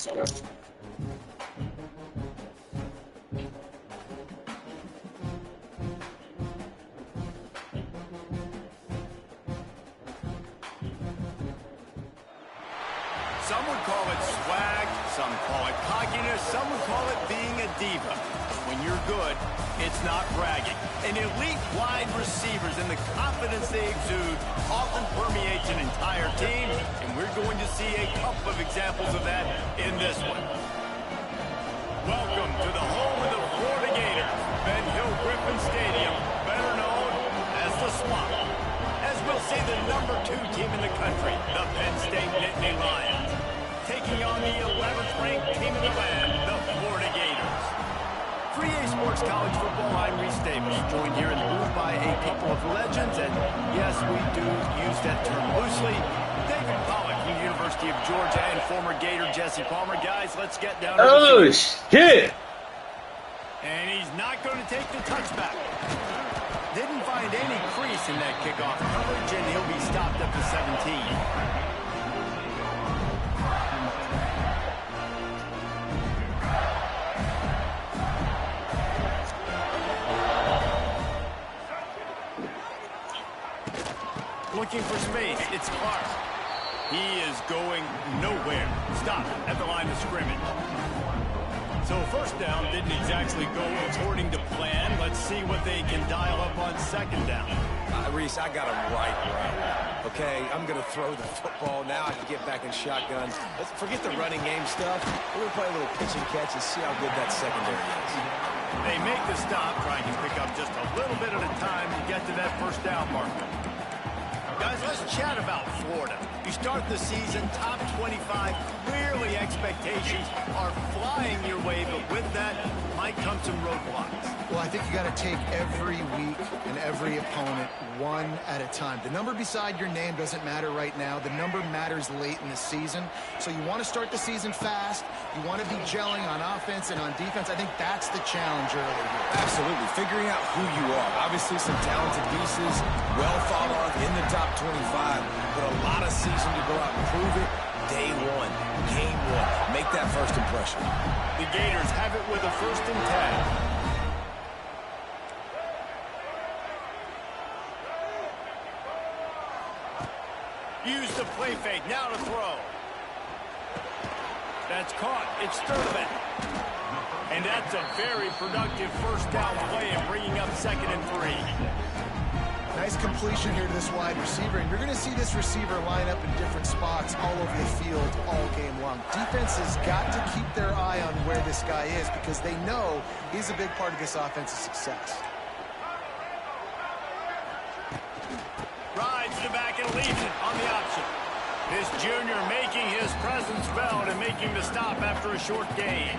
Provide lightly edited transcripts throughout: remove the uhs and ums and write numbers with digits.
Some would call it swag, some call it cockiness, some would call it being a diva. When you're good, it's not bragging. And elite wide receivers and the confidence they exude often permeates an entire team, and we're going to see a couple of examples of that in this one. Welcome to the home of the Florida Gators, Ben Hill Griffin Stadium, better known as the Swamp. As we'll see the #2 team in the country, the Penn State Nittany Lions, taking on the 11th ranked team in the land, the Florida Gators. For EA Sports College Football, I'm Reese Davis, joined here in the booth by a couple of legends, and yes, we do use that term loosely. David Pollack from the University of Georgia and former Gator Jesse Palmer. Guys, let's get down to the shit! And he's not going to take the touchback. Didn't find any crease in that kickoff coverage, and he'll be stopped at the 17. Looking for space, it's Clark. He is going nowhere. Stop at the line of scrimmage. So first down didn't exactly go according to plan. Let's see what they can dial up on second down. Reese, I got him right. Okay, I'm going to throw the football. Now I can get back in shotgun. Let's forget the running game stuff. We're going to play a little pitch and catch and see how good that secondary is. They make the stop, trying to pick up just a little bit at a time to get to that first down marker. Guys, let's chat about Florida. You start the season top 25. Clearly expectations are flying your way, but with that might come some roadblocks. Well, I think you got to take every week and every opponent one at a time. The number beside your name doesn't matter right now. The number matters late in the season. So you want to start the season fast. You want to be gelling on offense and on defense. I think that's the challenge early here. Absolutely. Figuring out who you are. Obviously some talented pieces, well thought of in the top 25, but a lot of season to go out and prove it. Day one, game one. Make that first impression. The Gators have it with a 1st and 10. Use the play fake, now to throw. That's caught, it's Sterling. And that's a very productive first down play and bringing up 2nd and 3. Nice completion here to this wide receiver, and you're going to see this receiver line up in different spots all over the field all game long. Defense has got to keep their eye on where this guy is because they know he's a big part of this offensive success. Rides the back and leaves it on the option. This junior making his presence felt and making the stop after a short gain.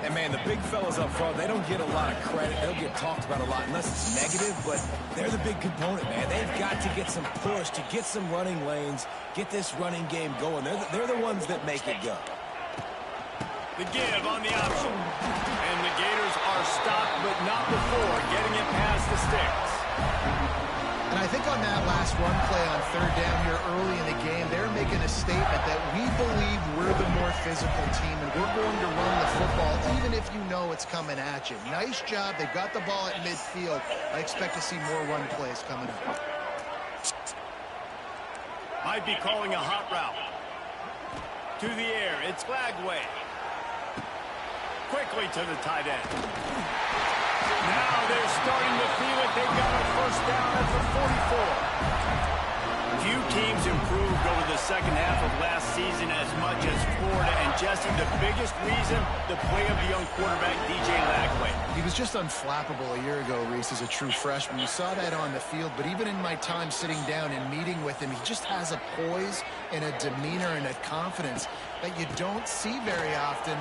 And, man, the big fellas up front, they don't get a lot of credit. They'll get talked about a lot unless it's negative, but they're the big component, man. They've got to get some push, to get some running lanes, get this running game going. They're the ones that make it go. The give on the option. And the Gators are stopped, but not before getting it past the sticks. And I think on that last run play on 3rd down here early in the game, they're making a statement that we believe we're the more physical team and we're going to run the football even if you know it's coming at you. Nice job. They've got the ball at midfield. I expect to see more run plays coming up. Might be calling a hot route. To the air. It's Flagway. Quickly to the tight end. Now they're starting to feel it. They've got a first down at the 44. Few teams improved over the second half of last season as much as Florida. And Jesse, the biggest reason, the play of the young quarterback, DJ Lagway. He was just unflappable a year ago, Reese, as a true freshman. You saw that on the field, but even in my time sitting down and meeting with him, he just has a poise and a demeanor and a confidence that you don't see very often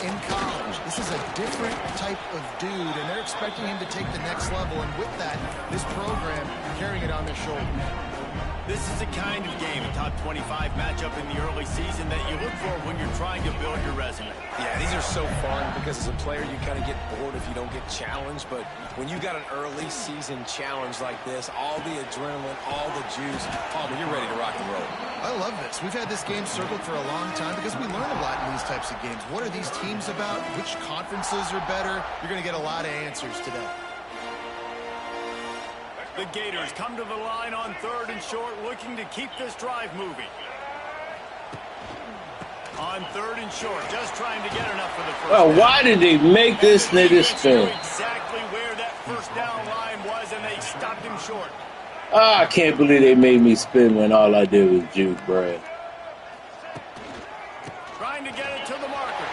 in college. This is a different type of dude, and they're expecting him to take the next level, and with that, this program carrying it on their shoulders. This is the kind of game, a top 25 matchup in the early season that you look for when you're trying to build your resume. Yeah, these are so fun because as a player, you kind of get bored if you don't get challenged. But when you got an early season challenge like this, all the adrenaline, all the juice, Palmer, you're ready to rock and roll. I love this. We've had this game circled for a long time because we learn a lot in these types of games. What are these teams about? Which conferences are better? You're going to get a lot of answers today. The Gators come to the line on 3rd and short, looking to keep this drive moving. On 3rd and short, just trying to get enough for the first down. Why did they make this nigga spin? Exactly where that first down line was, and they stopped him short. I can't believe they made me spin when all I did was juke, Brad. Trying to get it to the marker.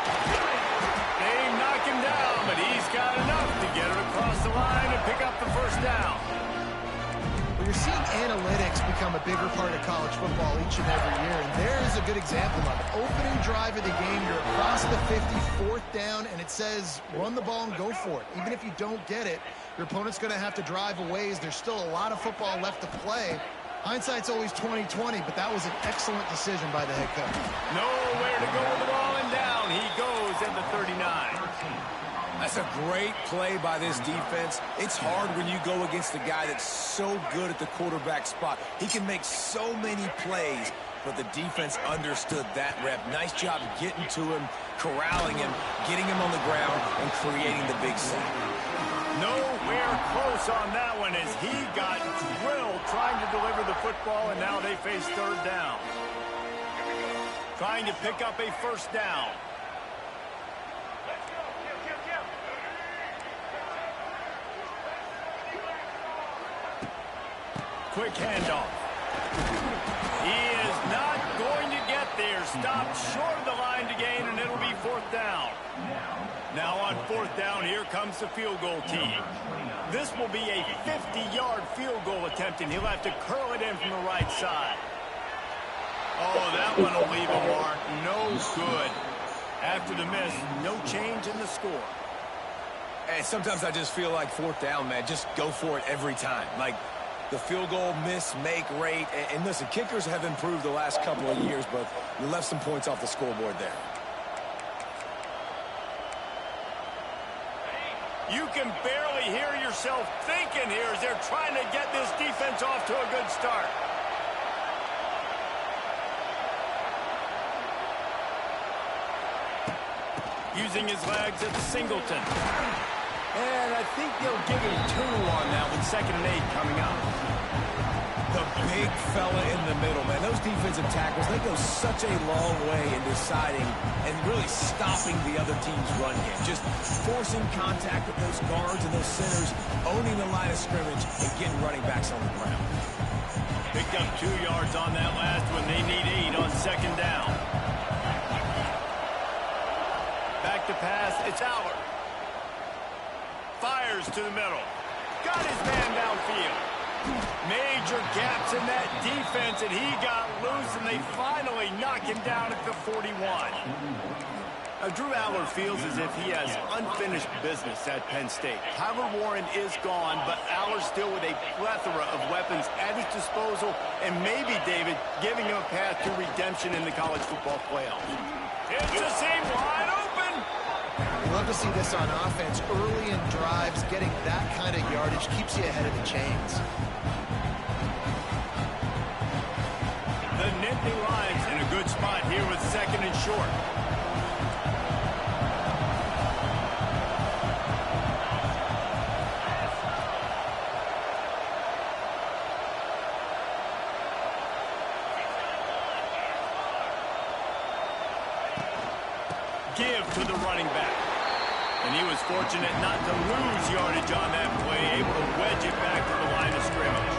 They knock him down, but he's got enough to get it across the line and pick up the first down. Well, you're seeing analytics become a bigger part of college football each and every year, and there is a good example of it. Opening drive of the game, you're across the 50, 4th down, and it says run the ball and go for it. Even if you don't get it, your opponent's going to have to drive a ways. There's still a lot of football left to play. Hindsight's always 20/20, but that was an excellent decision by the head coach. Nowhere to go with the ball, and down he goes at the 39. That's a great play by this defense. It's hard when you go against a guy that's so good at the quarterback spot. He can make so many plays, but the defense understood that rep. Nice job getting to him, corralling him, getting him on the ground, and creating the big sack. Nowhere close on that one as he got drilled trying to deliver the football, and now they face 3rd down. Trying to pick up a first down. Quick handoff. He is not going to get there. Stopped short of the line to gain, and it'll be 4th down. Now on 4th down, here comes the field goal team. This will be a 50-yard field goal attempt, and he'll have to curl it in from the right side. Oh, that one will leave a mark. No good. After the miss, no change in the score. And sometimes I just feel like 4th down, man. Just go for it every time. Like, the field goal miss-make rate. And listen, kickers have improved the last couple of years, but you left some points off the scoreboard there. You can barely hear yourself thinking here as they're trying to get this defense off to a good start. Using his legs at Singleton. And I think they'll give him 2 on that with 2nd and 8 coming up. The big fella in the middle, man. Those defensive tackles, they go such a long way in deciding and really stopping the other team's run game. Just forcing contact with those guards and those centers, owning the line of scrimmage, and getting running backs on the ground. Picked up 2 yards on that last one. They need 8 on 2nd down. Back to pass. It's Allard. Fires to the middle. Got his man downfield. Major gaps in that defense, and he got loose, and they finally knock him down at the 41. Drew Allard feels as if he has unfinished business at Penn State. Tyler Warren is gone, but Allard still with a plethora of weapons at his disposal, and maybe, David, giving him a path to redemption in the college football playoffs. It's the same wide open. Love to see this on offense. Early in drives, getting that kind of yardage keeps you ahead of the chains. The Nittany Lions in a good spot here with 2nd and short. Give to the running back. And he was fortunate not to lose yardage on that play, able to wedge it back to the line of scrimmage.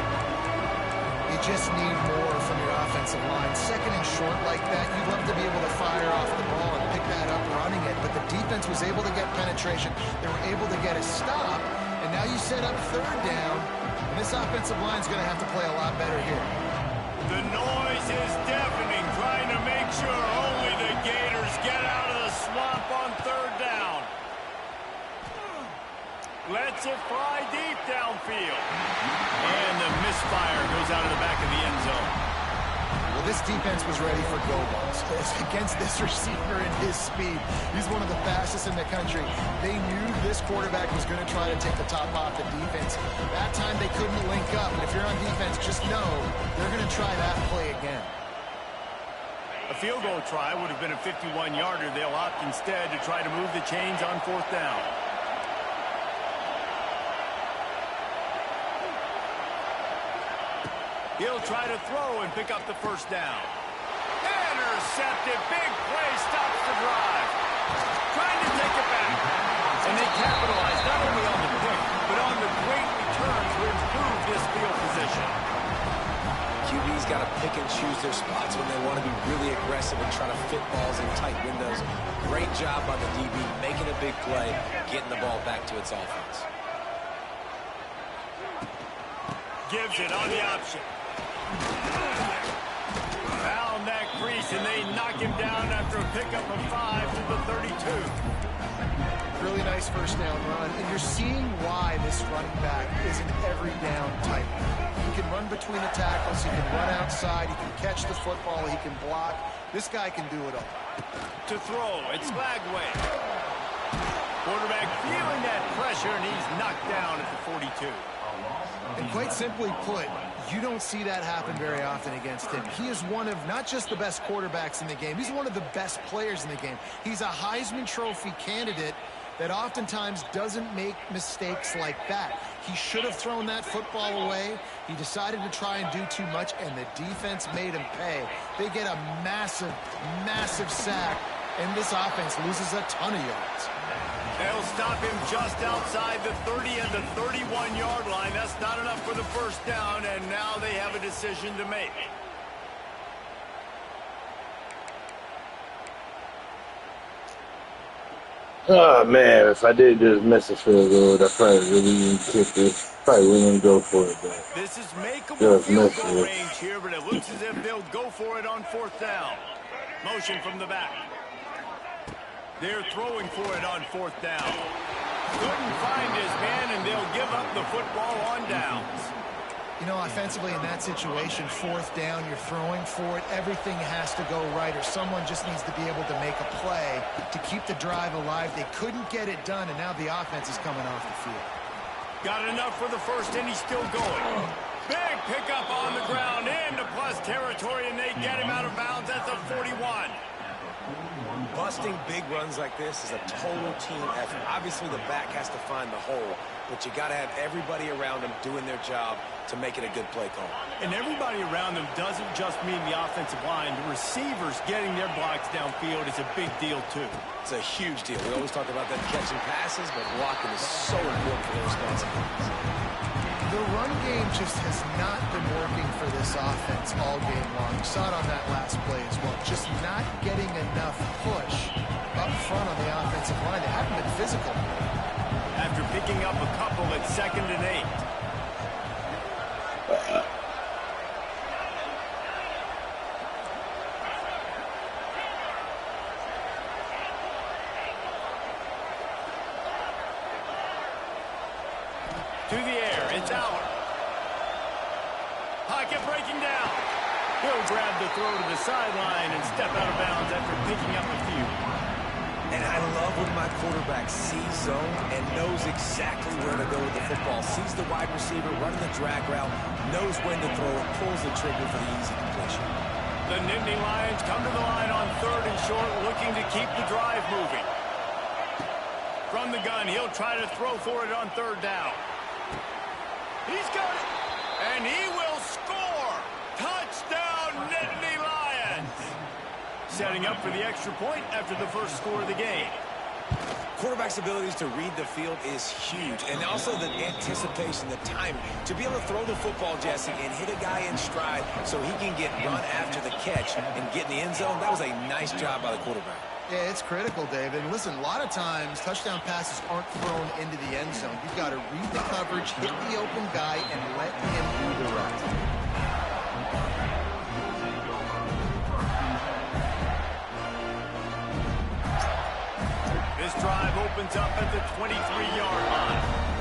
You just need more from your offensive line. 2nd and short like that, you'd love to be able to fire off the ball and pick that up running it, but the defense was able to get penetration. They were able to get a stop, and now you set up 3rd down, and this offensive line is going to have to play a lot better here. The noise is deafening, trying to make sure only the Gators get out of the swamp on 3rd down. Lets it fly deep downfield. And the misfire goes out of the back of the end zone. This defense was ready for go balls. Against this receiver and his speed, he's one of the fastest in the country. They knew this quarterback was going to try to take the top off the defense. That time they couldn't link up, and if you're on defense, just know they're going to try that play again. A field goal try would have been a 51-yarder. They'll opt instead to try to move the chains on 4th down. He'll try to throw and pick up the 1st down. Intercepted. Big play stops the drive. Trying to take it back. And they capitalize not only on the pick, but on the great return to improve this field position. QB's got to pick and choose their spots when they want to be really aggressive and try to fit balls in tight windows. Great job by the DB, making a big play, getting the ball back to its offense. Gives it on the option. Found that crease, and they knock him down after a pickup of 5 to the 32. Really nice 1st down run, and you're seeing why this running back is an every down type. He can run between the tackles, he can run outside, he can catch the football, he can block. This guy can do it all. To throw, it's Lagway. Quarterback feeling that pressure, and he's knocked down at the 42. And quite simply put, you don't see that happen very often against him. He is one of not just the best quarterbacks in the game, he's one of the best players in the game. He's a Heisman Trophy candidate that oftentimes doesn't make mistakes like that. He should have thrown that football away. He decided to try and do too much, and the defense made him pay. They get a massive, massive sack, and this offense loses a ton of yards. They'll stop him just outside the 30 and the 31-yard line. That's not enough for the 1st down, and now they have a decision to make. Oh man, if I did just miss a field goal, I probably really didn't kick it. Probably wouldn't go for it, but This is makeable just field missed goal it. range here, but it looks as if they'll go for it on 4th down. Motion from the back. They're throwing for it on 4th down. Couldn't find his man, and they'll give up the football on downs. You know, offensively in that situation, 4th down, you're throwing for it. Everything has to go right, or someone just needs to be able to make a play to keep the drive alive. They couldn't get it done, and now the offense is coming off the field. Got enough for the 1st, and he's still going. Big pickup on the ground into plus territory, and they get him out of bounds at the 41. Busting big runs like this is a total team effort. Obviously, the back has to find the hole, but you got to have everybody around them doing their job to make it a good play call. And everybody around them doesn't just mean the offensive line. The receivers getting their blocks downfield is a big deal, too. It's a huge deal. We always talk about them catching passes, but blocking is so important for their responsibilities. The run game just has not been working for this offense all game long. You saw it on that last play as well. Just not getting enough push up front on the offensive line. They haven't been physical. After picking up a couple at 2nd and 8. To the air, it's out. Pocket breaking down. He'll grab the throw to the sideline and step out of bounds after picking up a few. And I love when my quarterback sees zone and knows exactly where to go with the football. Sees the wide receiver running the drag route, knows when to throw it, pulls the trigger for the easy completion. The Nittany Lions come to the line on 3rd and short, looking to keep the drive moving. From the gun, he'll try to throw for it on 3rd down. He's got it, and he will score. Touchdown, Nittany Lions. Setting up for the extra point after the 1st score of the game. Quarterback's abilities to read the field is huge, and also the anticipation, the timing. To be able to throw the football, Jesse, and hit a guy in stride so he can get run after the catch and get in the end zone, that was a nice job by the quarterback. Yeah, it's critical, David. And listen, a lot of times touchdown passes aren't thrown into the end zone. You've got to read the coverage, hit the open guy, and let him do the rest. This drive opens up at the 23-yard line.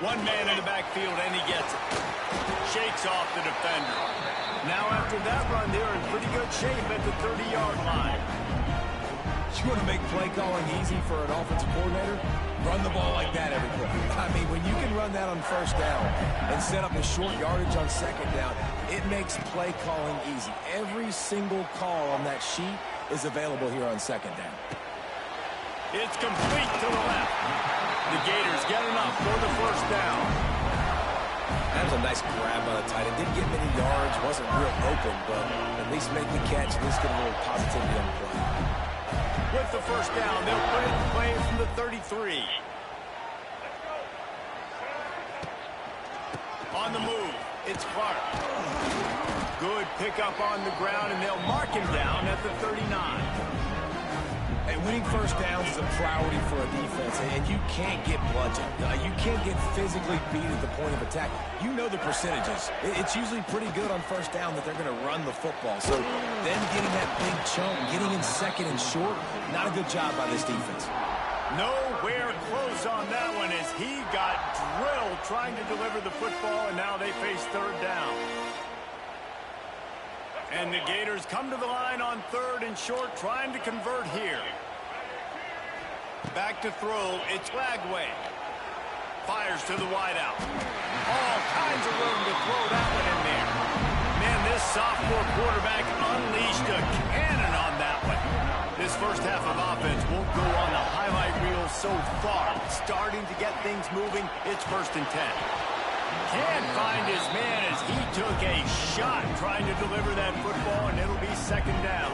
One man in the backfield, and he gets it. Shakes off the defender. Now after that run, they're in pretty good shape at the 30-yard line. You want to make play calling easy for an offensive coordinator? Run the ball like that every play. I mean, when you can run that on first down and set up a short yardage on second down, it makes play calling easy. Every single call on that sheet is available here on second down. It's complete to the left. The Gators get enough for the first down. That was a nice grab by the tight end. Didn't get many yards, wasn't real open, but at least make the catch, at least get a little positivity on the play. With the first down, they'll put it play from the 33. On the move, it's Clark. Good pickup on the ground, and they'll mark him down at the 39. And winning first downs is a priority for a defense, and you can't get bludgeoned. You can't get physically beat at the point of attack. You know the percentages. It's usually pretty good on first down that they're going to run the football. So them getting that big chunk, getting in second and short, not a good job by this defense. Nowhere close on that one as he got drilled trying to deliver the football, and now they face third down. And the Gators come to the line on third and short, trying to convert here. Back to throw, it's Lagway. Fires to the wideout. All kinds of room to throw that one in there. Man, this sophomore quarterback unleashed a cannon on that one. This first half of offense won't go on the highlight reel so far. Starting to get things moving, it's 1st and 10. Can't find his man as he took a shot trying to deliver that football, and it'll be 2nd down.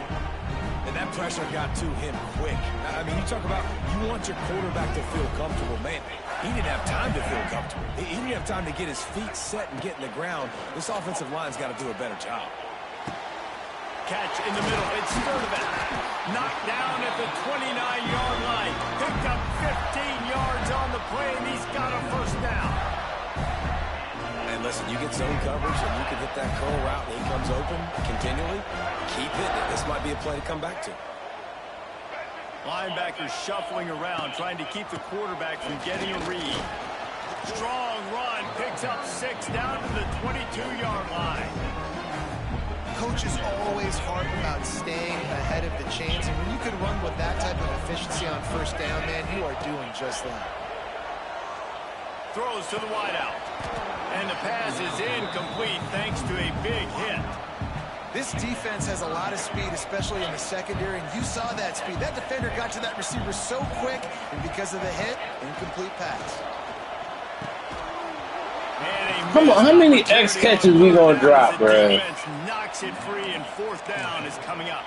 And that pressure got to him quick. I mean, you talk about you want your quarterback to feel comfortable. Man, he didn't have time to feel comfortable. He didn't have time to get his feet set and get in the ground. This offensive line's got to do a better job. Catch in the middle. It's Sturdivant. Knocked down at the 29-yard line. Picked up 15 yards on the play, and he's got a 1st down. And listen, you get zone coverage, and you can hit that curl route, and he comes open continually. Keep hitting it. This might be a play to come back to. Linebackers shuffling around, trying to keep the quarterback from getting a read. Strong run, picks up 6 down to the 22-yard line. Coach is always hard about staying ahead of the chains, and when you can run with that type of efficiency on first down, man, you are doing just that. Throws to the wideout. And the pass is incomplete thanks to a big hit. This defense has a lot of speed, especially in the secondary, and you saw that speed. That defender got to that receiver so quick, and because of the hit, incomplete pass. Come on, how many X catches we gonna drop, bro? Knocks it free, and 4th down is coming up.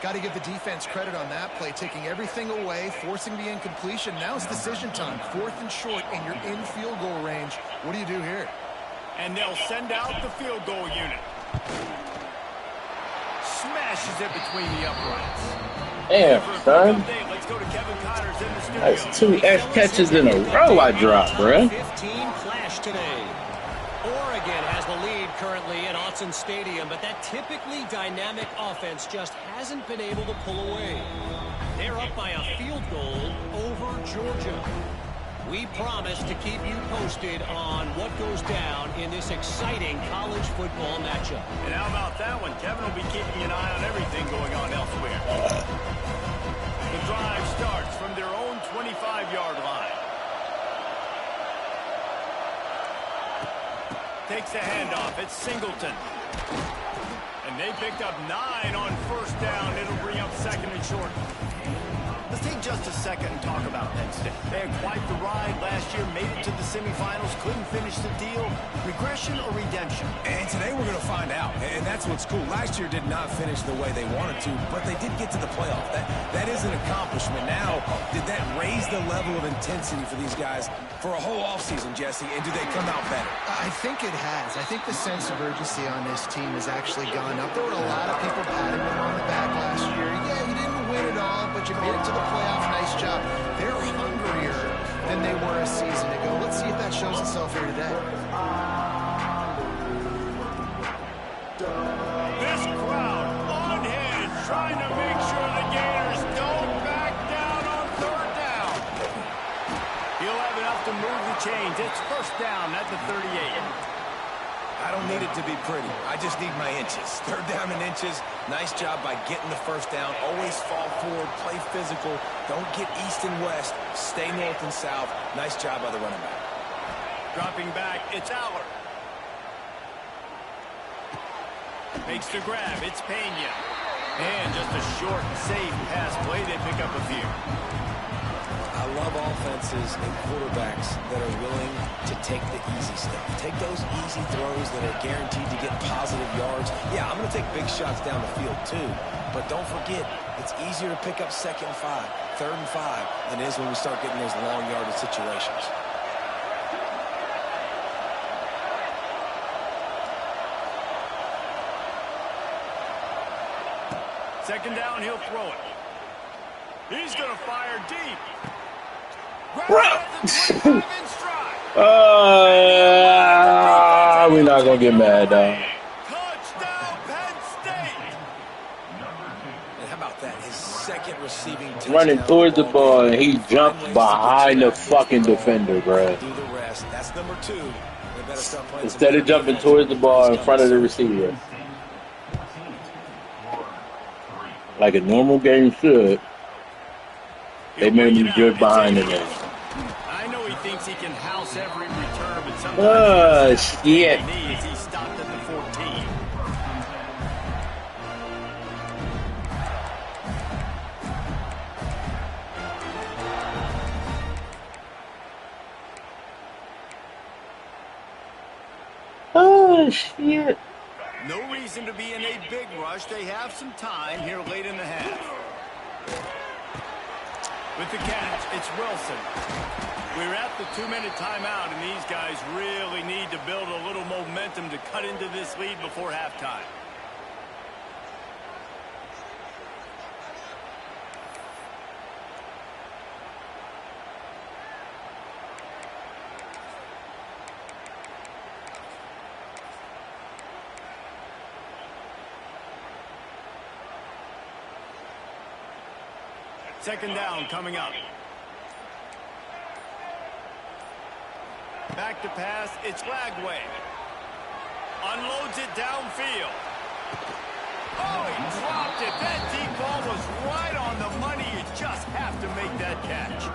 Got to give the defense credit on that play, taking everything away, forcing the incompletion. Now it's decision time. 4th and short, and you're in field goal range. What do you do here? And they'll send out the field goal unit. Smashes it between the uprights. Damn, son. Let's go to Kevin Connors in the studio. That's 2 X catches in a row I dropped, bro. 15 flash today. Oregon has the lead currently at Autzen Stadium, but that typically dynamic offense just hasn't been able to pull away. They're up by a field goal over Georgia. We promise to keep you posted on what goes down in this exciting college football matchup. And how about that one? Kevin will be keeping an eye on everything going on elsewhere. The drive starts from their own 25-yard line. Takes the handoff. It's Singleton. And they picked up 9 on 1st down. It'll bring up 2nd and short. Let's take just a second and talk about Penn State. They had quite the ride last year, made it to the semifinals, couldn't finish the deal. Regression or redemption? And today we're going to find out, and that's what's cool. Last year did not finish the way they wanted to, but they did get to the playoff. That is an accomplishment. Now, did that raise the level of intensity for these guys for a whole offseason, Jesse, and do they come out better? I think it has. I think the sense of urgency on this team has actually gone up. There were a lot of people patting them on the back last year. Yeah, you didn't win it all, but you made it to the playoff. Nice job. They're hungrier than they were a season ago. Let's see if that shows itself here today. This crowd on hand, trying to make sure the Gators don't back down on 3rd down. He'll have enough to move the change. It's first down at the 38. I don't need it to be pretty. I just need my inches. Third down and inches. Nice job by getting the first down. Always fall forward, play physical. Don't get east and west. Stay north and south. Nice job by the running back. Dropping back, it's Allard. Makes the grab, it's Pena. And just a short, safe pass play. They pick up a few. I love offenses and quarterbacks that are willing to take the easy stuff. Take those easy throws that are guaranteed to get positive yards. Yeah, I'm going to take big shots down the field too. But don't forget, it's easier to pick up 2nd and 5, 3rd and 5 than it is when we start getting those long yardage situations. Second down, he'll throw it. He's going to fire deep. We're not going to get mad, dog. Touchdown, Penn State. And how about that? His second receiving touchdown. Running towards the ball, and he jumped behind the fucking defender, bro. Do the rest. That's number 2. They better start playing Instead of jumping towards the ball in front of the receiver. Like a normal game should. They made me good behind the net. I know he thinks he can house every return, but sometimes shit. he stopped at the 14. Oh, shit. No reason to be in a big rush. They have some time here late in the half. With the catch, it's Wilson. We're at the 2-minute timeout, and these guys really need to build a little momentum to cut into this lead before halftime. Second down coming up. Back to pass, it's Lagway. Unloads it downfield. Oh, he dropped it. That deep ball was right on the money. You just have to make that catch.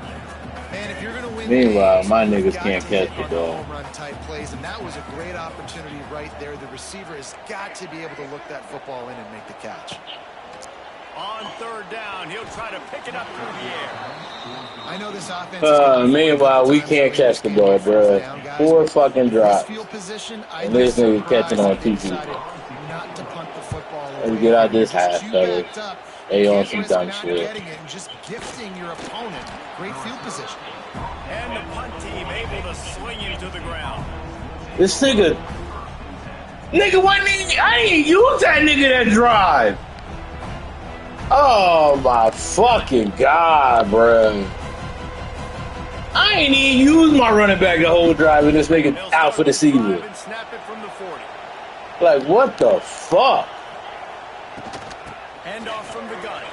Man, if you're going to win Meanwhile, games, my niggas you've got can't to catch hit the on ball. home run type plays, and that was a great opportunity right there. The receiver has got to be able to look that football in and make the catch. On third down, he'll try to pick it up through the air. I know this offense. Meanwhile, we can't catch the ball, bro. 4 fucking drops. And this nigga catching on TV. Not to punt the football away. Let's get out this half, fellas. They on some dumb shit. Just gifting your opponent great field position. And the punt team able to swing him to the ground. This nigga, what nigga? I ain't use that nigga that drive. Oh my fucking god, bro! I ain't even used my running back the whole drive, and this nigga out for the season. Snap it from the 40. Like what the fuck? Hand off from the gun.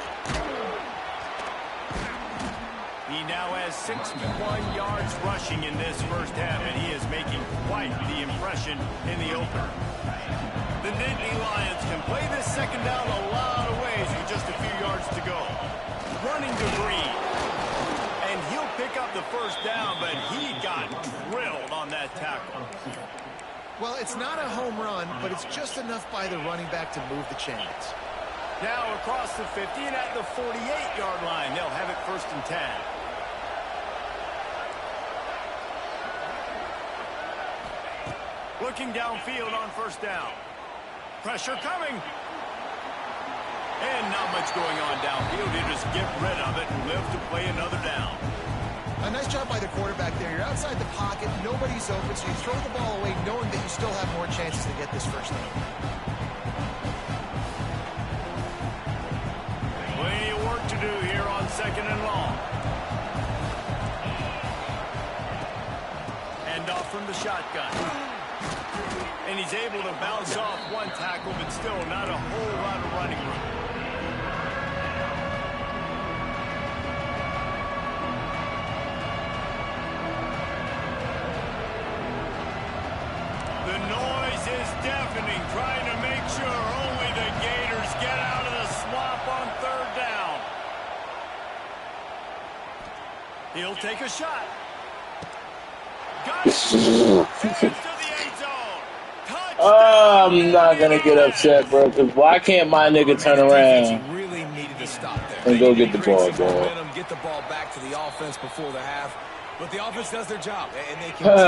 He now has 61 yards rushing in this first half, and he is making quite the impression in the opener. The Nittany Lions can play this second down a lot of ways with just a few yards to go. Running to Green. And he'll pick up the first down, but he got drilled on that tackle. Well, it's not a home run, but it's just enough by the running back to move the chains. Now across the 50 and at the 48-yard line, they'll have it 1st and 10. Looking downfield on first down. Pressure coming. And not much going on downfield. You just get rid of it and live to play another down. A nice job by the quarterback there. You're outside the pocket. Nobody's open, so you throw the ball away knowing that you still have more chances to get this first down. Plenty of work to do here on 2nd and long. Hand off from the shotgun. And he's able to bounce off one tackle, but still not a whole lot of running room. deafening, trying to make sure only the Gators get out of the swamp on third down. He'll take a shot. Got it. Heads to the end zone. Touchdown. Oh, I'm not going to get upset, bro, because why can't my nigga turn around Really needed to stop there. and go get the ball, bro? Momentum, get the ball back to the offense before the half. But the offense does their job, and they continue to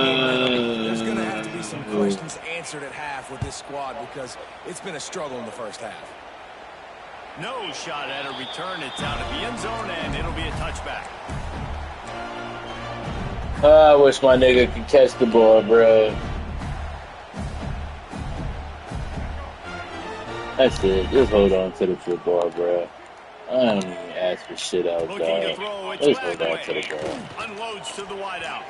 create momentum. There's going to have to be some questions answered at half with this squad because it's been a struggle in the first half. No shot at a return. It's out of the end zone, and it'll be a touchback. I wish my nigga could catch the ball, bro. That's it. Just hold on to the football, bro. I don't even ask for shit else, dog. Just hold on to the ball. Unloads to the wideout.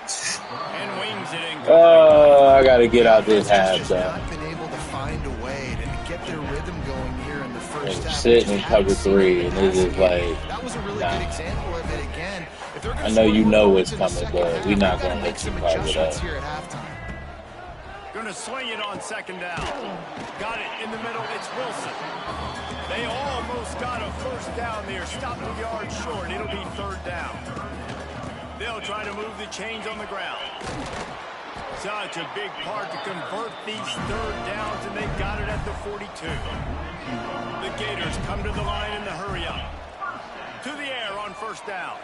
And wings it in. Oh, I got to get out this half, Just though. not been able to find a way to get their rhythm going here in the first half. Sitting in cover 3, and it's just like, that was a really good example of it again. If they're I know you know what's coming, but we're not going to let you carve it up. Here at halftime. Gonna swing it on second down. Got it in the middle. It's Wilson. They almost got a first down there. Stopped a yard short. It'll be third down. They'll try to move the chains on the ground. Such a big part to convert these third downs, and they got it at the 42. The Gators come to the line in the hurry up. To the air on first down.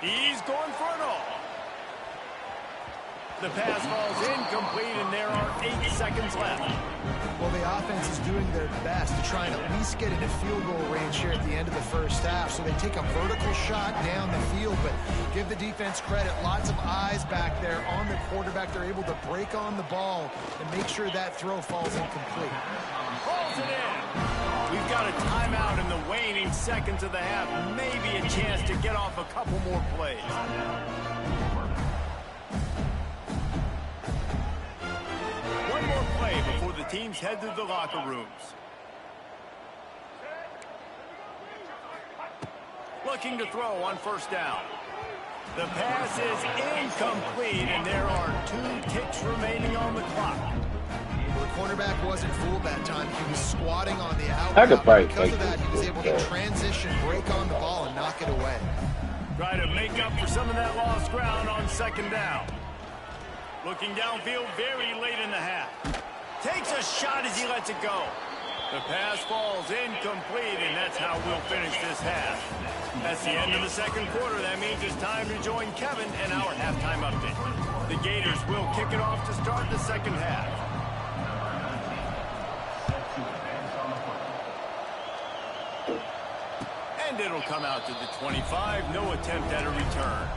He's going for it all. The pass falls incomplete, and there are 8 seconds left. Well, the offense is doing their best to try and at least get into field goal range here at the end of the first half. So they take a vertical shot down the field, but give the defense credit. Lots of eyes back there on the quarterback. They're able to break on the ball and make sure that throw falls incomplete. Falls it in. We've got a timeout in the waning seconds of the half. Maybe a chance to get off a couple more plays. One more play before the teams head to the locker rooms. Looking to throw on first down. The pass is incomplete, and there are 2 ticks remaining on the clock. Well, the cornerback wasn't fooled that time. He was squatting on the out. I could probably Because of take that, he was able to transition, break on the ball, and knock it away. Try to make up for some of that lost ground on second down. Looking downfield very late in the half. Takes a shot as he lets it go. The pass falls incomplete, and that's how we'll finish this half. That's the end of the second quarter. That means it's time to join Kevin and our halftime update. The Gators will kick it off to start the second half. And it'll come out to the 25. No attempt at a return.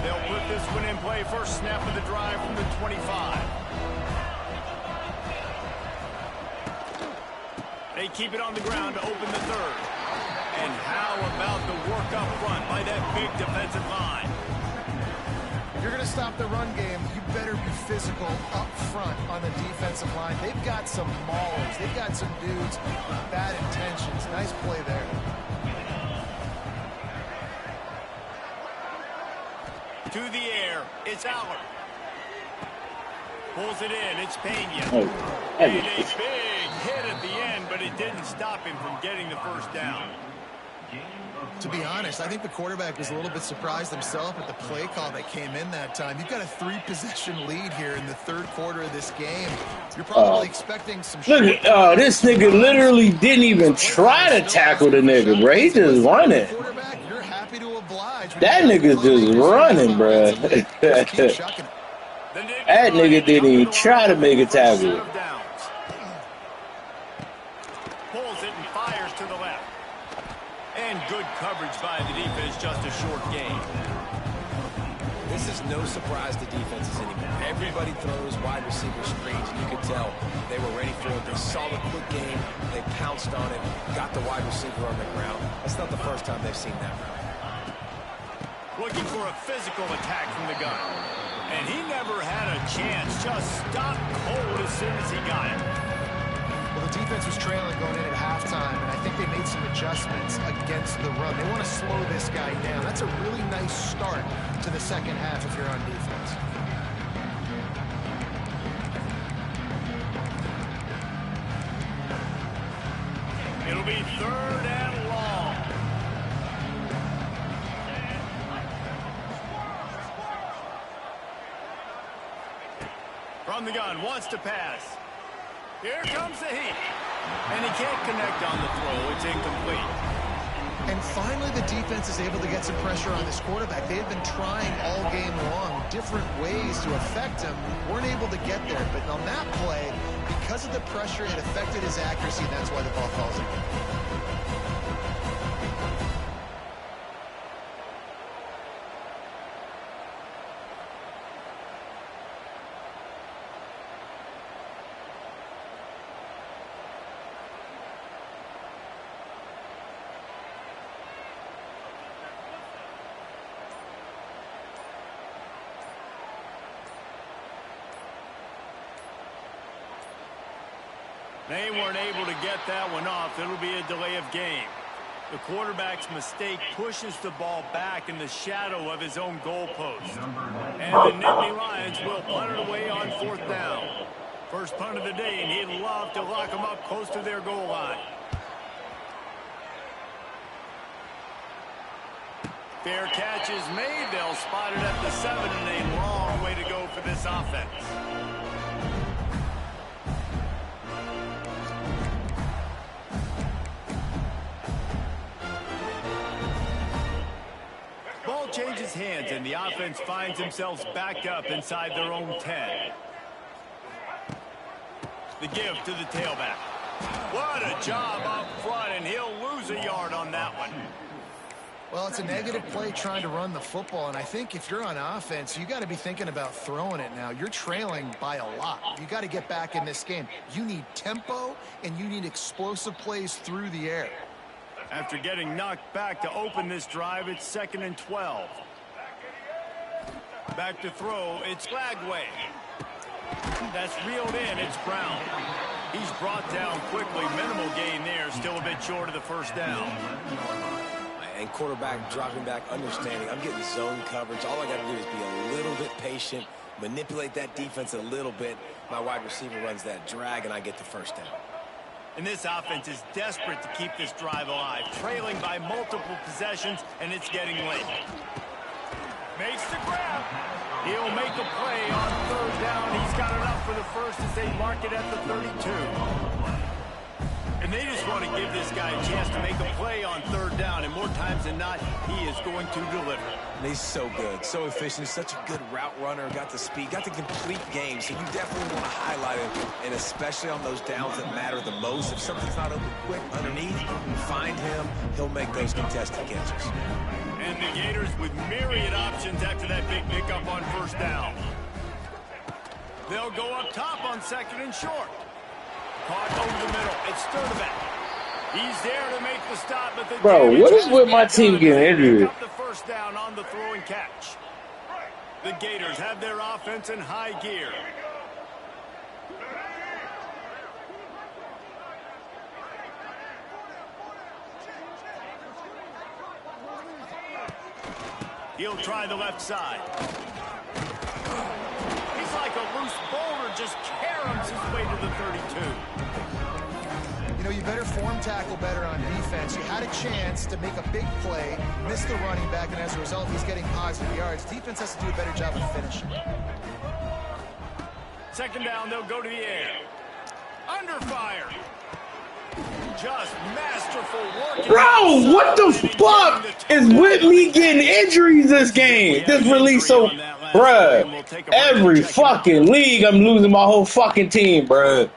They'll put this one in play. First snap of the drive from the 25. They keep it on the ground to open the third. And how about the work up front by that big defensive line? If you're going to stop the run game, you better be physical up front on the defensive line. They've got some maulers. They've got some dudes with bad intentions. Nice play there. To the air, it's Aller. Pulls it in, it's Pena. And a big hit at the end, but it didn't stop him from getting the first down. To be honest, I think the quarterback was a little bit surprised himself at the play call that came in that time. You've got a 3-possession lead here in the third quarter of this game. You're probably expecting some... Look at, this nigga literally didn't even try to tackle the nigga, bro. He just running. You're happy to oblige. That nigga's just running, bro. That nigga didn't even try to make a tackle. Pulls it and fires to the left. And good coverage by the defense, just a short gain. This is no surprise to defenses anymore. Everybody throws wide receiver screens, and you could tell they were ready for it. They saw the quick game, they pounced on it, got the wide receiver on the ground. That's not the first time they've seen that route. Looking for a physical attack from the gun. And he never had a chance. Just stopped cold as soon as he got it. Well, the defense was trailing going in at halftime, and I think they made some adjustments against the run. They want to slow this guy down. That's a really nice start to the second half if you're on defense. It'll be 3rd and long. From the gun, wants to pass. Here comes the heat. And he can't connect on the throw. It's incomplete. And finally, the defense is able to get some pressure on this quarterback. They have been trying all game long different ways to affect him. Weren't able to get there. But on that play, because of the pressure, it affected his accuracy, and that's why the ball falls in. They weren't able to get that one off. It'll be a delay of game. The quarterback's mistake pushes the ball back in the shadow of his own goalpost. And the Nittany Lions will punt it away on 4th down. First punt of the day, and he'd love to lock them up close to their goal line. Fair catch is made. They'll spot it at the 7, and a long way to go for this offense. Ball changes hands, and the offense finds themselves backed up inside their own 10. The give to the tailback. What a job up front, and he'll lose a yard on that one. Well, it's a negative play trying to run the football, and I think if you're on offense, you got to be thinking about throwing it now. You're trailing by a lot. You got to get back in this game. You need tempo, and you need explosive plays through the air. After getting knocked back to open this drive, it's 2nd and 12. Back to throw, it's Flagway. That's reeled in, it's Brown. He's brought down quickly, minimal gain there, still a bit short of the 1st down. And quarterback dropping back, understanding I'm getting zone coverage. All I got to do is be a little bit patient, manipulate that defense a little bit. My wide receiver runs that drag, and I get the 1st down. And this offense is desperate to keep this drive alive, trailing by multiple possessions, and it's getting late. Makes the grab. He'll make a play on 3rd down. He's got enough for the 1st as they mark it at the 32. And they just want to give this guy a chance to make a play on 3rd down, and more times than not, he is going to deliver. And he's so good, so efficient, such a good route runner, got the speed, got the complete game, so you definitely want to highlight him, and especially on those downs that matter the most. If something's not open quick underneath, find him, he'll make those contested catches. And the Gators with myriad options after that big pickup on 1st down. They'll go up top on 2nd and short. Caught over the middle. It's Sturdivant. He's there to make the stop, but the Bro, what is with my team getting injured? Up the 1st down on the throw and catch. The Gators have their offense in high gear. He'll try the left side. He's like a loose boulder, just caroms his way to the 32. You know, you better form tackle better on defense. You had a chance to make a big play, missed the running back, and as a result, he's getting positive yards. Defense has to do a better job of finishing. 2nd down, they'll go to the air. Under fire. Just masterful work. Bro, what the fuck is with me getting injuries this game? This release so, bruh. Every fucking league, I'm losing my whole fucking team, bruh.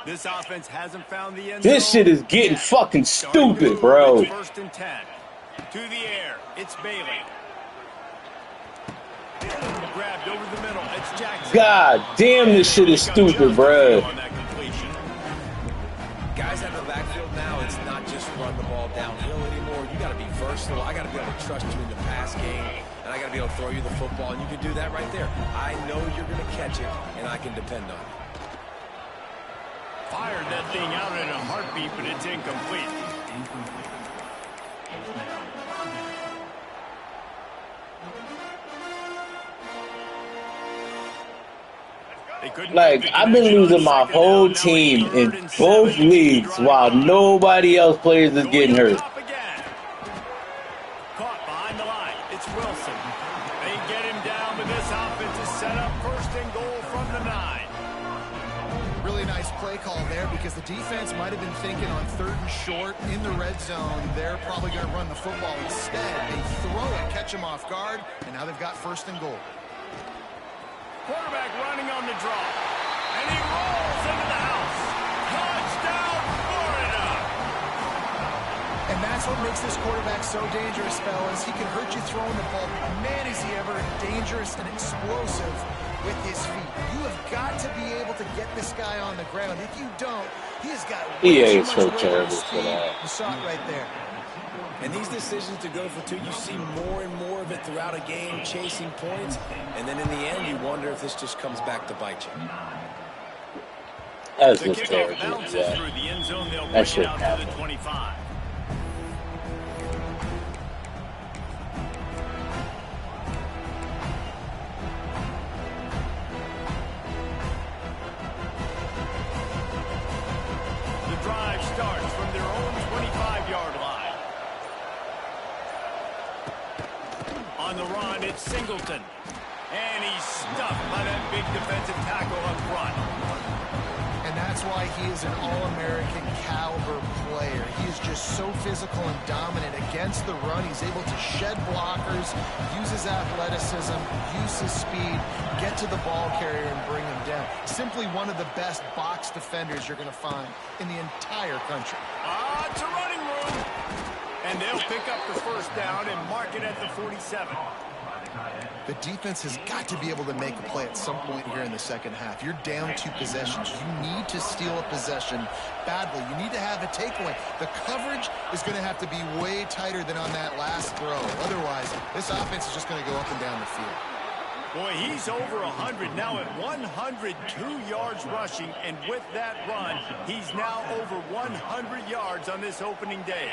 This offense hasn't found the end This zone shit is getting fucking stupid, bro. 1st and 10. To the air, it's Bailey. Grabbed over the middle, it's Jackson. God damn, this shit is stupid, bruh. Guys out of the backfield now, it's not just run the ball downhill anymore. You got to be versatile. I got to be able to trust you in the pass game, and I got to be able to throw you the football, and you can do that right there. I know you're going to catch it, and I can depend on it. Fired that thing out in a heartbeat, but it's incomplete. Like, I've been losing my whole team in both leagues while nobody else players is getting hurt. Caught behind the line. It's Wilson. They get him down, but this offense is set up first and goal from the 9. Really nice play call there because the defense might have been thinking on 3rd and short in the red zone. They're probably going to run the football. Instead, they throw it, catch them off guard, and now they've got 1st and goal. Quarterback running on the draw. And he rolls into the house. Touchdown, Florida! And that's what makes this quarterback so dangerous, fellas. He can hurt you throwing the ball. Man, is he ever dangerous and explosive with his feet. You have got to be able to get this guy on the ground. If you don't, he has got way too much so weight terrible speed. for that. You saw it right there. And these decisions to go for 2, you see more and more of it throughout a game, chasing points. And then in the end, you wonder if this just comes back to bite you. That's The just kickoff terrible. bounces Yeah. through the end zone. They'll That bring shit it out to happened. the 25. The drive starts from their own 25-yard line. On the run, it's Singleton. And he's stuffed by that big defensive tackle up front. And that's why he is an All-American caliber player. He is just so physical and dominant against the run. He's able to shed blockers, use his athleticism, use his speed, get to the ball carrier and bring him down. Simply one of the best box defenders you're going to find in the entire country. It's a running room. And they'll pick up the 1st down and mark it at the 47. The defense has got to be able to make a play at some point here in the 2nd half. You're down 2 possessions. You need to steal a possession badly. You need to have a takeaway. The coverage is going to have to be way tighter than on that last throw. Otherwise, this offense is just going to go up and down the field. Boy, he's over 100 now at 102 yards rushing, and with that run, he's now over 100 yards on this opening day.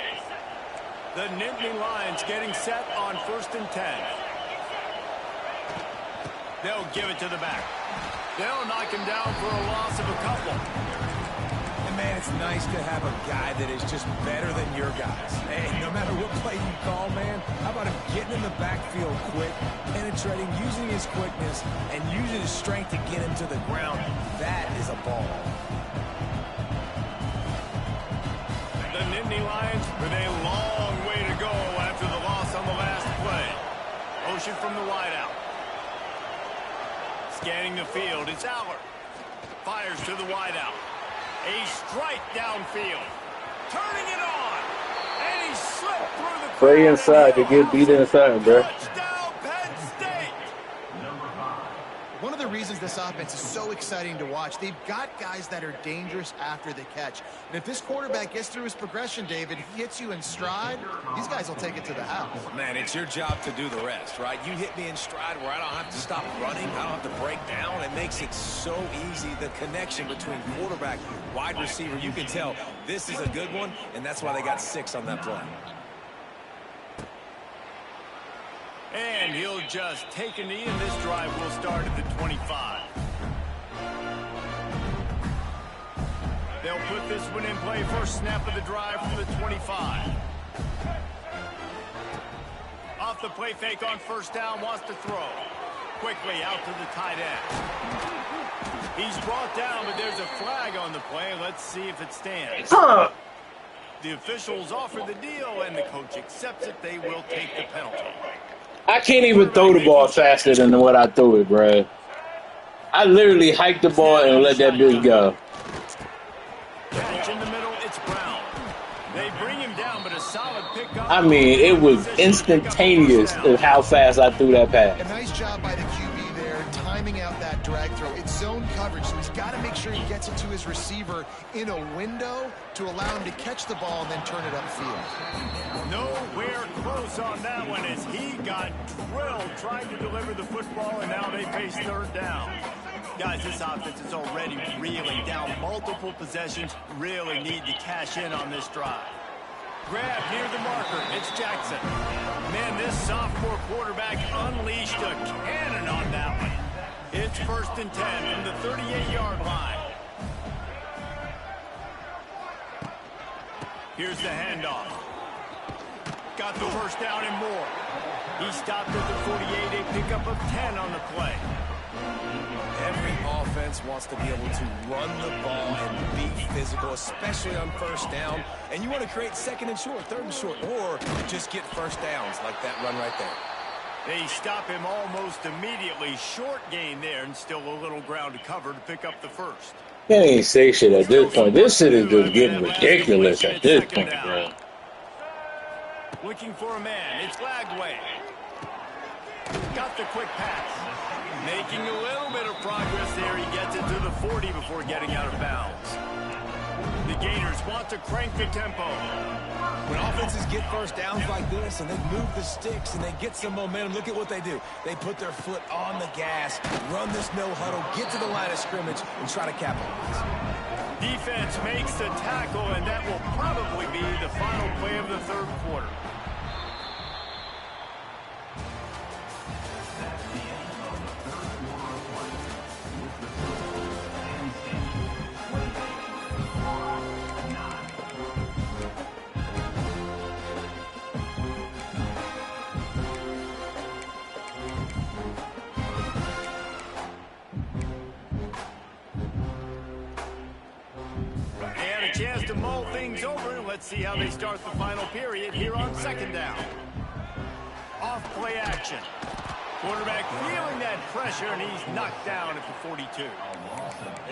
The Nittany Lions getting set on 1st and 10. They'll give it to the back. They'll knock him down for a loss of a couple. And man, it's nice to have a guy that is just better than your guys. Hey, no matter what play you call, man, how about him getting in the backfield quick, penetrating, using his quickness, and using his strength to get him to the ground. That is a ball. The Nittany Lions with a long way to go after the loss on the last play. Motion from the wideout. Scanning the field, it's Aller. Fires to the wideout. A strike downfield. Turning it on. And he slipped through the Play crowd inside to get beat inside, bro. Touchdown, Penn State. One of the reasons this offense is so exciting to watch, they've got guys that are dangerous after the catch. And if this quarterback gets through his progression, David, he hits you in stride, these guys will take it to the house. Man, it's your job to do the rest, right? You hit me in stride where I don't have to stop running. I don't have to break down. It makes it so easy. The connection between quarterback, wide receiver, you can tell this is a good one, and that's why they got 6 on that play. And he'll just take a knee, and this drive will start at the 25. They'll put this one in play. First snap of the drive from the 25. Off the play fake on 1st down, wants to throw. Quickly out to the tight end. He's brought down, but there's a flag on the play. Let's see if it stands. The officials offer the deal, and the coach accepts it. They will take the penalty. I can't even throw the ball faster than what I threw it, bro. I literally hiked the ball and let that bitch go. Catch in the middle, it's Brown. They bring him down, but a solid pickup. I mean, it was instantaneous of how fast I threw that pass. A nice job by the QB there, timing out that drag throw. It's zone coverage, so he's got to make sure he gets it to his receiver in a window to allow him to catch the ball and then turn it upfield. Nowhere close on that one as he got drilled trying to deliver the football, and now they face 3rd down. Guys, this offense is already reeling down multiple possessions. Really need to cash in on this drive. Grab near the marker. It's Jackson. Man, this sophomore quarterback unleashed a cannon on that one. It's 1st and 10 from the 38-yard line. Here's the handoff. Got the first down and more. He stopped at the 48, a pickup of 10 on the play. Every offense wants to be able to run the ball and be physical, especially on 1st down. And you want to create 2nd and short, 3rd and short, or just get 1st downs like that run right there. They stop him almost immediately. Short gain there, and still a little ground to cover to pick up the first. Can't even say shit at this point. This shit is just getting ridiculous at this point, bro. Looking for a man. It's Lagway. Got the quick pass. Making a little bit of progress there. He gets it to the 40 before getting out of bounds. The Gators want to crank the tempo. When offenses get 1st downs like this and they move the sticks and they get some momentum, look at what they do. They put their foot on the gas, run this no huddle, get to the line of scrimmage, and try to capitalize. Defense makes the tackle, and that will probably be the final play of the 3rd quarter. Chance to mull things over. Let's see how they start the final period here on 2nd down. Off play action. Quarterback feeling that pressure, and he's knocked down at the 42.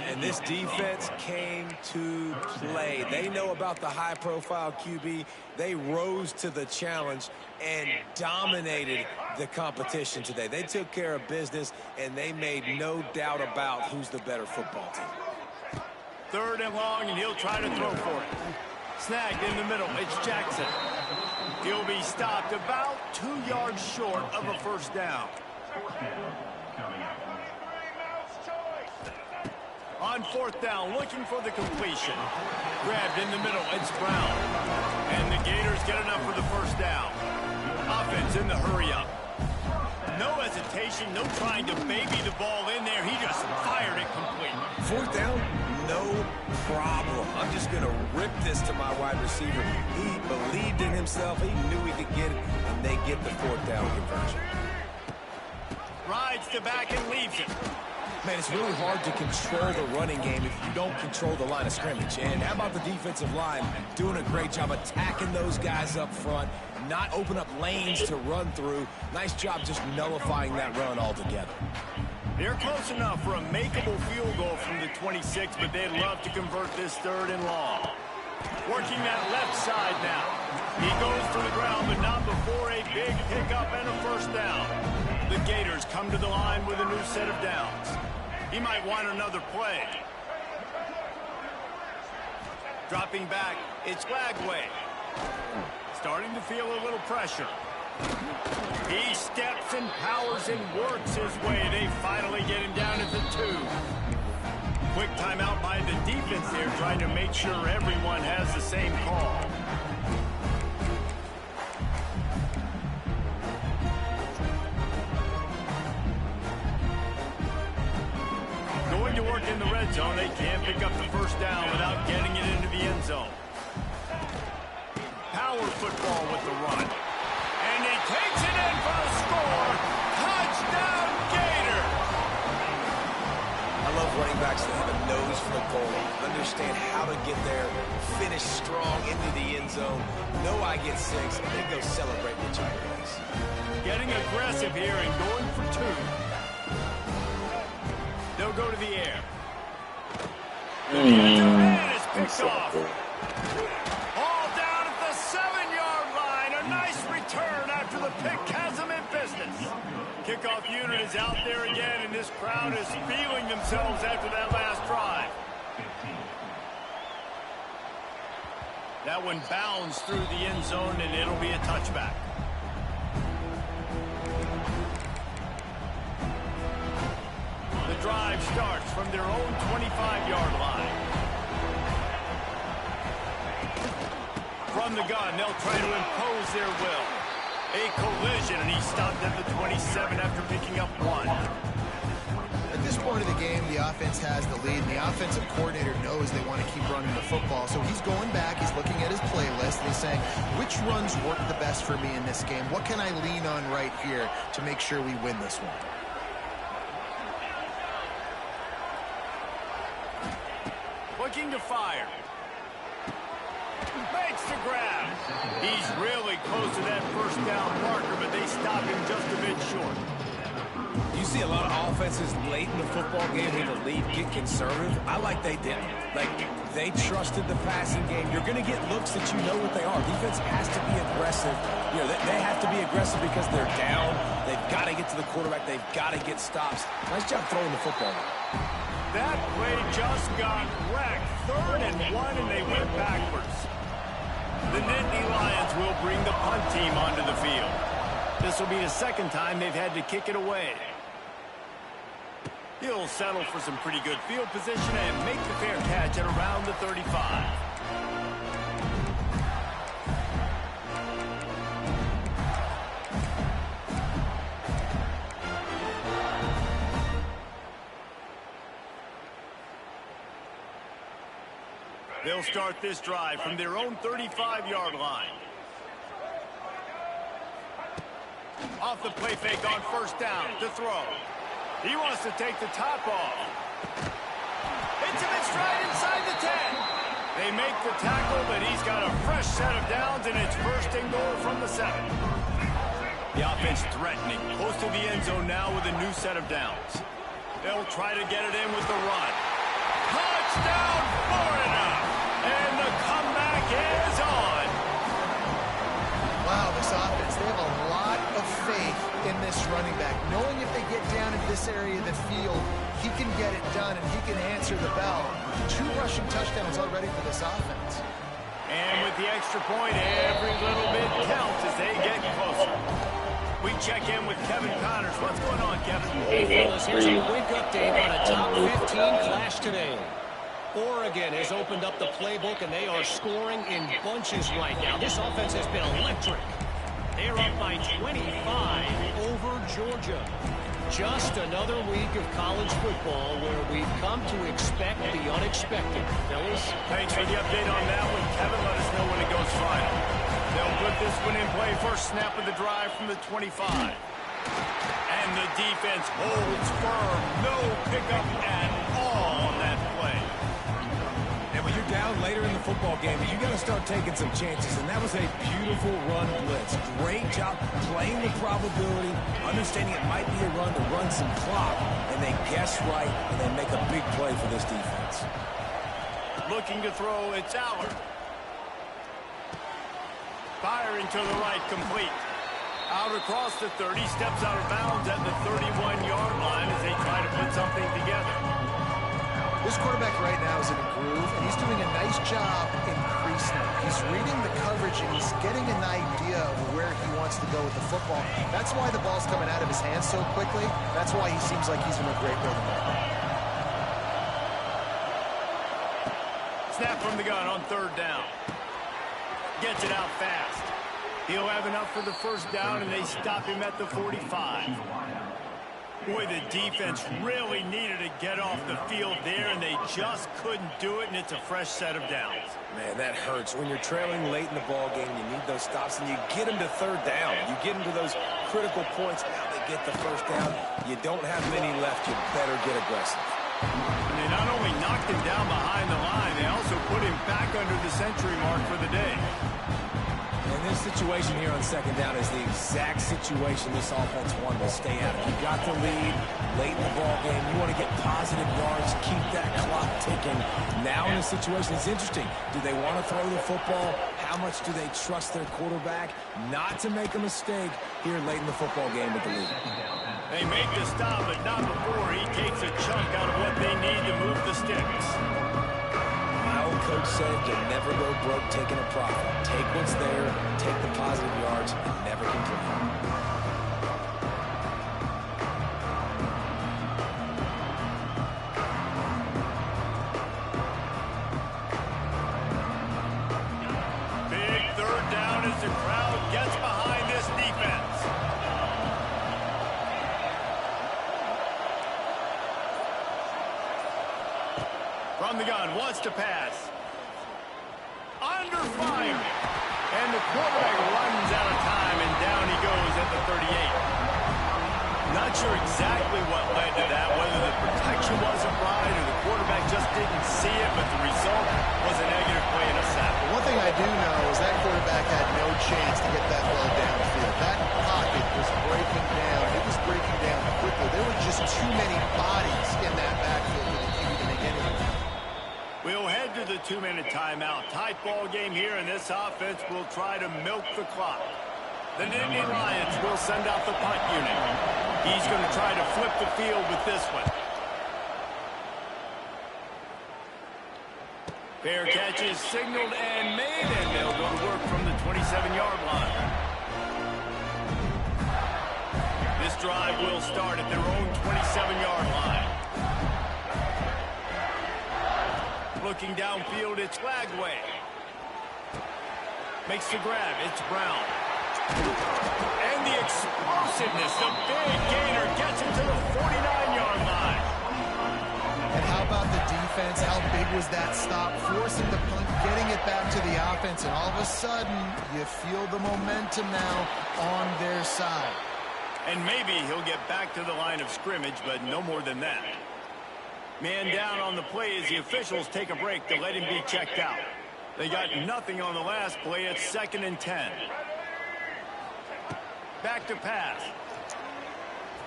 And this defense came to play. They know about the high-profile QB. They rose to the challenge and dominated the competition today. They took care of business, and they made no doubt about who's the better football team. 3rd and long, and he'll try to throw for it. Snagged in the middle. It's Jackson. He'll be stopped about 2 yards short of a 1st down. On 4th down, looking for the completion. Grabbed in the middle. It's Brown. And the Gators get enough for the 1st down. Offense in the hurry-up. No hesitation, no trying to baby the ball in there. He just fired it complete. 4th down? No problem. I'm just going to rip this to my wide receiver. He believed in himself. He knew he could get it, and they get the 4th down conversion. Rides to back and leaves it. Man, it's really hard to control the running game if you don't control the line of scrimmage. And how about the defensive line doing a great job attacking those guys up front, not open up lanes to run through. Nice job just nullifying that run altogether. They're close enough for a makeable field goal from the 26, but they'd love to convert this 3rd and long. Working that left side now. He goes to the ground, but not before a big pickup and a 1st down. The Gators come to the line with a new set of downs. He might want another play. Dropping back, it's Lagway. Starting to feel a little pressure. He steps and powers and works his way. They finally get him down at the 2. Quick timeout by the defense there, trying to make sure everyone has the same call. Going to work in the red zone. They can't pick up the 1st down without getting it into the end zone. Power football with the run. And he takes it in for a score. Touchdown, Gator! I love running backs that have a nose for the goal, understand how to get there, finish strong into the end zone, know I get 6, and then go celebrate with your boys. Getting aggressive here and going for 2. They'll go to the air. The man is picked off. All down at the 7-yard line. A nice return after the pick has them in business. Kickoff unit is out there again, and this crowd is feeling themselves after that last drive. That one bounds through the end zone, and it'll be a touchback. The drive starts from their own 25-yard line. From the gun, they'll try to impose their will. A collision, and he stopped at the 27 after picking up 1. At this point of the game, the offense has the lead, and the offensive coordinator knows they want to keep running the football. So he's going back, he's looking at his playlist, and he's saying, which runs work the best for me in this game? What can I lean on right here to make sure we win this one? Looking to fire. Makes the grab. He's really close to that first down marker, but they stop him just a bit short. You see a lot of offenses late in the football game with the lead get conservative. I like they did. Like, they trusted the passing game. You're going to get looks that you know what they are. Defense has to be aggressive. You know, they have to be aggressive because they're down. They've got to get to the quarterback. They've got to get stops. Nice job throwing the football. That play just got wrecked. 3rd and 1, and they went backwards. The Nittany Lions will bring the punt team onto the field. This will be the second time they've had to kick it away. He'll settle for some pretty good field position and make the fair catch at around the 35. They'll start this drive from their own 35-yard line. Off the play fake on first down to throw. He wants to take the top off. Hits him in stride inside the 10. They make the tackle, but he's got a fresh set of downs, and it's first and goal from the 7. The offense threatening, close to the end zone now with a new set of downs. They'll try to get it in with the run. Touchdown, Florida! And the comeback is on. Wow, this offense, they have a lot of faith in this running back, knowing if they get down into this area of the field, he can get it done and he can answer the bell. 2 rushing touchdowns already for this offense. And with the extra point, every little bit counts as they get closer. We check in with Kevin Connors. What's going on, Kevin? Hey, fellas, here's a quick update on a top 15 clash today. Oregon has opened up the playbook, and they are scoring in bunches right now. This offense has been electric. They're up by 25 over Georgia. Just another week of college football where we've come to expect the unexpected. Fellas? Thanks for the update on that one, Kevin. Let us know when it goes final. They'll put this one in play. First snap of the drive from the 25. And the defense holds firm. No pickup at all on that play. And when you're down later in the football game, you got to start taking some chances. And that was a beautiful run blitz. Great job playing the probability, understanding it might be a run to run some clock. And they guess right, and they make a big play for this defense. Looking to throw, it's Allard. Firing to the right, complete. Out across the 30, steps out of bounds at the 31-yard line as they try to put something together. This quarterback right now is in a groove, and he's doing a nice job in crease now. He's reading the coverage, and he's getting an idea of where he wants to go with the football. That's why the ball's coming out of his hands so quickly. That's why he seems like he's in a great rhythm right now. Snap from the gun on 3rd down. Gets it out fast. He'll have enough for the first down, and they stop him at the 45. Boy, the defense really needed to get off the field there, and they just couldn't do it, and it's a fresh set of downs. Man, that hurts. When you're trailing late in the ball game, you need those stops, and you get them to 3rd down. You get them to those critical points. Now they get the first down. You don't have many left. You better get aggressive. And they not only knocked him down behind the line, they also put him back under the century mark for the day. And this situation here on 2nd down is the exact situation this offense wanted to stay out of. You got the lead late in the ball game. You want to get positive yards, keep that clock ticking. Now in a situation, it's interesting. Do they want to throw the football? How much do they trust their quarterback not to make a mistake here late in the football game with the lead? They make the stop, but not before he takes a chunk out of what they need to move the sticks. My old coach said you never go broke taking a profit. Take what's there, take the positive yards, and never complain. From the gun, wants to pass. Under fire. And the quarterback runs out of time, and down he goes at the 38. Not sure exactly what led to that, whether the protection wasn't right or the quarterback just didn't see it, but the result was a negative play and a sack. One thing I do know is that quarterback had no chance to get that ball downfield. That pocket was breaking down. It was breaking down quickly. There were just too many bodies in that backfield for the QB to make anything. We'll head to the 2-minute timeout. Tight ball game here, and this offense will try to milk the clock. The Nittany Lions will send out the punt unit. He's going to try to flip the field with this one. Fair catch is signaled and made, and they'll go to work from the 27-yard line. This drive will start at their own 27-yard line. Looking downfield, it's Lagway. Makes the grab, it's Brown. And the explosiveness, the big gainer gets it to the 49-yard line. And how about the defense? How big was that stop? Forcing the punt, getting it back to the offense, and all of a sudden, you feel the momentum now on their side. And maybe he'll get back to the line of scrimmage, but no more than that. Man down on the play as the officials take a break to let him be checked out. They got nothing on the last play. It's 2nd and 10. Back to pass.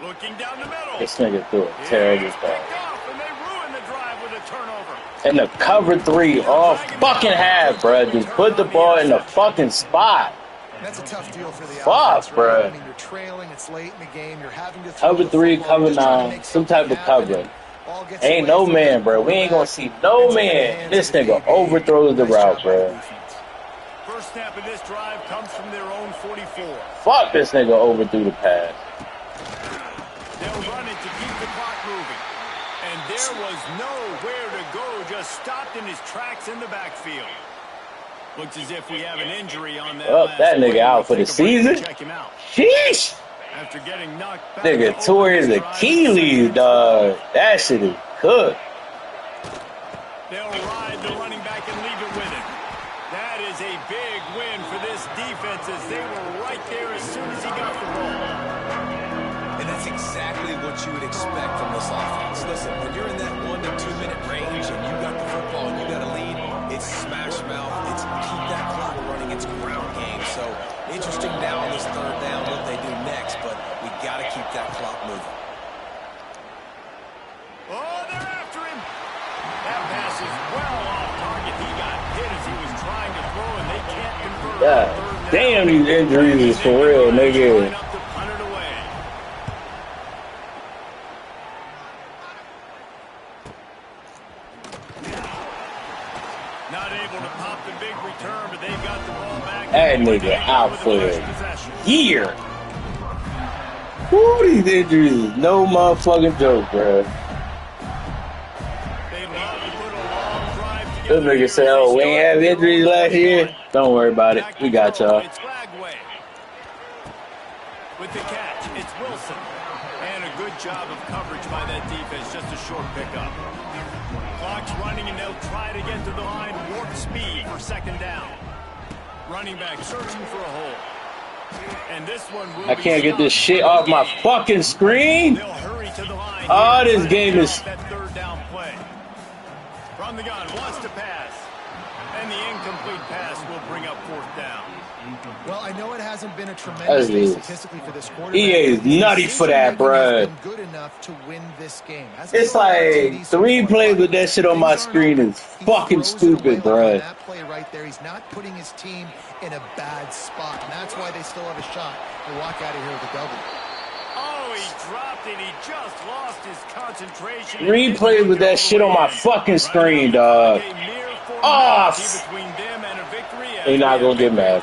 Looking down the middle. This nigga threw a terrible ball. And they ruin the drive with a turnover. And the cover 3 off fucking half, bro. Just put the ball in the fucking spot. That's a tough deal for the offense, bro. I mean, you're trailing. It's late in the game. You're having to cover 3, cover 9, some type of cover. Ain't no man, bro. We ain't gonna see no man. This nigga overthrows the route, bro. First snap of this drive comes from their own 44. Fuck, this nigga overthrew the pass. They'll run it to keep the clock moving. And there was nowhere to go, just stopped in his tracks in the backfield. Looks as if we have an injury on that. Oh, that nigga out for the season? Sheesh! After getting knocked back, nigga tore his Achilles, dog. That shit is cooked. They'll ride the running back and leave it with him. That is a big win for this defense as they were right there as soon as he got the ball. And that's exactly what you would expect from this offense. Listen, when you're in that 1 to 2 minute range and you got the football and you got a lead, it's smash mouth, it's keep that clock running, it's ground game. So interesting now on this 3rd down what they do next, but we got to keep that clock moving. Oh, they're after him. That pass is well off target. He got hit as he was trying to throw, and they can't convert. God damn, these injuries is for real, nigga. Not able to pop the big return, but they got the ball back. That nigga out for a year. Woo, these injuries is no motherfucking joke, bro. This nigga say, oh, we ain't have injuries last year. Don't worry about it. We got y'all. With the catch, it's Wilson. And a good job of coverage by that defense. Just a short pickup. Clock's running, and they'll try to get to the line. Warp speed for 2nd down. Running back searching for a hole. And this one will I can't get this shit off my fucking screen. They'll hurry to the line. Oh, this game is... That 3rd down play. From the gun, wants to pass. And the incomplete pass will bring up 4th down. Well, I know it hasn't been a tremendous day statistically for this quarterback. EA is nutty for that, bruh. Good enough to win this game. It's like 3 plays with that shit on my screen is fucking stupid, bruh. That play right there, he's not putting his team in a bad spot, and that's why they still have a shot to walk out of here with a double. Oh, he dropped it. He just lost his concentration. 3 plays with that shit on my fucking screen, dog. Oh, they not gonna get mad.